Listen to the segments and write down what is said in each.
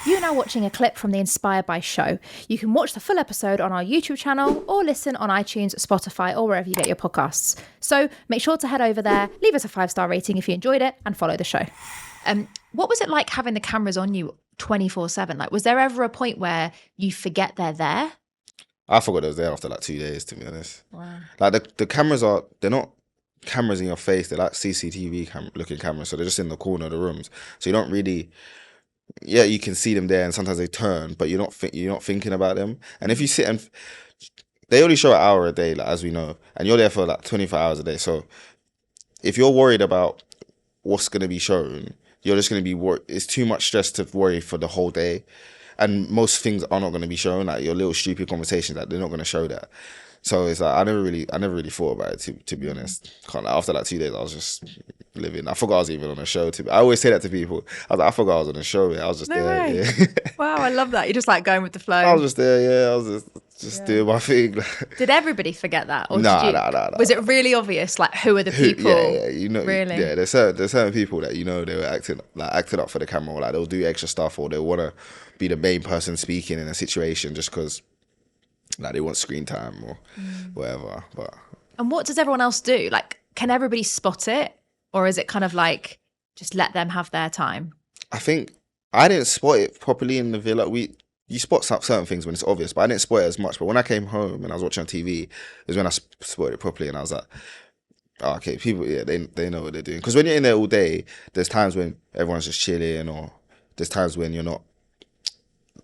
You're now watching a clip from the Inspired by show. You can watch the full episode on our YouTube channel or listen on iTunes, Spotify, or wherever you get your podcasts. So make sure to head over there, leave us a 5-star rating if you enjoyed it, and follow the show. What was it like having the cameras on you 24/7? Like, was there ever a point where you forget they're there? I forgot they was there after like 2 days, to be honest. Wow. Like the cameras they're not cameras in your face. They're like CCTV looking cameras. So they're just in the corner of the rooms. So you don't really, you can see them there and sometimes they turn, but you're not thinking about them. And if you sit and, they only show an hour a day, like, as we know, and you're there for like 24 hours a day. So if you're worried about what's going to be shown, you're just going to be worried. It's too much stress to worry for the whole day. And most things are not going to be shown, like your little stupid conversations, that they're not going to show that. So it's like I never really thought about it, to be honest. After like 2 days, I was just living. I forgot I was even on a show. I always say that to people. I was like, I forgot I was on a show. I was just there. Yeah. Wow, I love that. You're just like going with the flow. I was just there. Yeah, I was just doing my thing. Did everybody forget that? Or Nah. Was it really obvious? Like, who are the people? Yeah. You know, really? Yeah, there's certain people that, you know, they were acting up for the camera, or like they'll do extra stuff, or they want to be the main person speaking in a situation just because, like, they want screen time or whatever. And what does everyone else do? Like, can everybody spot it, or is it kind of like just let them have their time? I think I didn't spot it properly in the villa. You spot certain things when it's obvious, but I didn't spot it as much. But when I came home and I was watching on TV, is when I spotted it properly, and I was like, oh, okay, people, they know what they're doing. Because when you're in there all day, there's times when everyone's just chilling, or there's times when you're not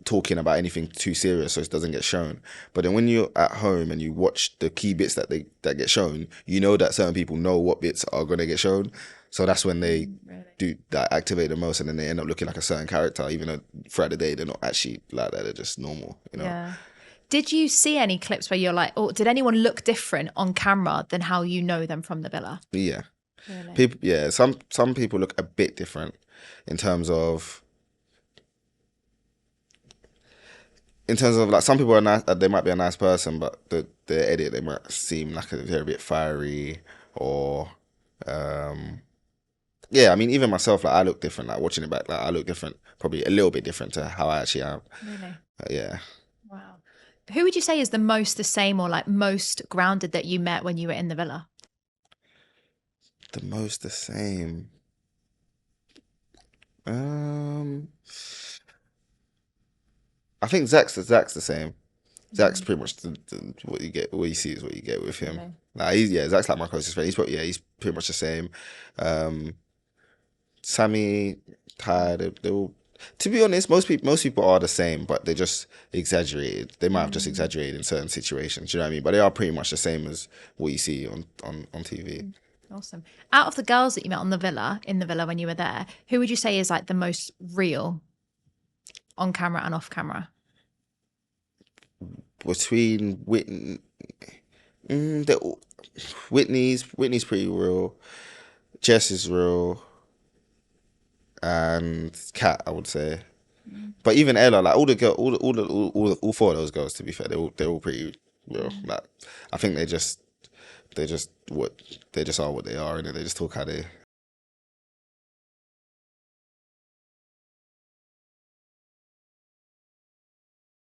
talking about anything too serious, so it doesn't get shown. But then when you're at home and you watch the key bits that get shown, you know that certain people know what bits are going to get shown. So that's when they do that, activate the most, and then they end up looking like a certain character, even though throughout the day they're not actually like that. They're just normal, you know. Yeah. Did you see any clips where you're like, or did anyone look different on camera than how you know them from the villa? Yeah. Really? People, yeah. Some people look a bit different in terms of like, some people are nice. They might be a nice person, but the edit, they might seem like they're a bit fiery, or yeah. I mean, even myself, like, I look different. Like, watching it back, like, I look different, probably a little bit different to how I actually am. Really? Yeah. Wow. Who would you say is the most the same, or like most grounded that you met when you were in the villa? The most the same. I think Zach's the same. Zach's pretty much what you see is what you get with him. Really? Like, Zach's like my closest friend. He's pretty much the same. Sammy, Ty, they all. To be honest, most people are the same, but they just exaggerated. They might have just exaggerated in certain situations. You know what I mean? But they are pretty much the same as what you see on TV. Awesome. Out of the girls that you met in the villa when you were there, who would you say is like the most real on camera and off camera? Between Whitney's pretty real. Jess is real. And Kat, I would say. But even Ella, like, all four of those girls, to be fair, they're all pretty real. Like, I think they just are what they are, and they just talk how